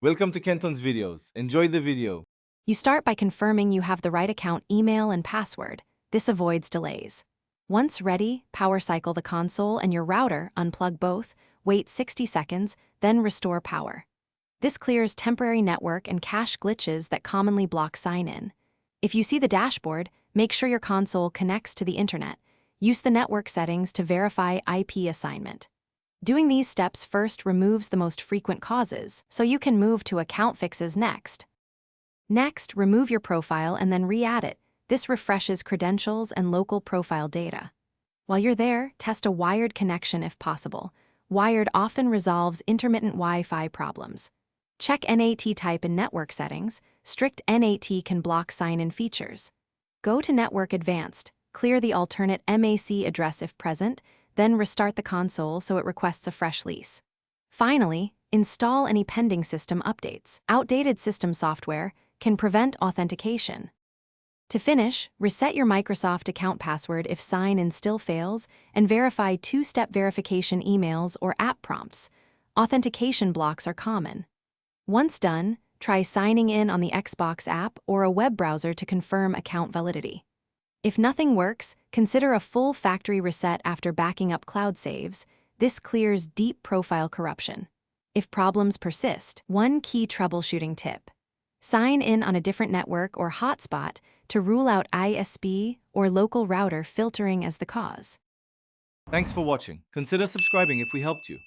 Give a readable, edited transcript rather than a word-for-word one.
Welcome to Kenton's videos. Enjoy the video. You start by confirming you have the right account email and password. This avoids delays. Once ready, power cycle the console and your router, unplug both, wait 60 seconds, then restore power. This clears temporary network and cache glitches that commonly block sign-in. If you see the dashboard, make sure your console connects to the internet. Use the network settings to verify IP assignment. Doing these steps first removes the most frequent causes, so you can move to account fixes next. Next, remove your profile and then re-add it. This refreshes credentials and local profile data. While you're there, test a wired connection if possible. Wired often resolves intermittent Wi-Fi problems. Check NAT type in network settings. Strict NAT can block sign-in features. Go to Network Advanced. Clear the alternate MAC address if present, then restart the console so it requests a fresh lease. Finally, install any pending system updates. Outdated system software can prevent authentication. To finish, reset your Microsoft account password if sign-in still fails, and verify two-step verification emails or app prompts. Authentication blocks are common. Once done, try signing in on the Xbox app or a web browser to confirm account validity. If nothing works, consider a full factory reset after backing up cloud saves. This clears deep profile corruption. If problems persist, one key troubleshooting tip: sign in on a different network or hotspot to rule out ISP or local router filtering as the cause. Thanks for watching. Consider subscribing if we helped you.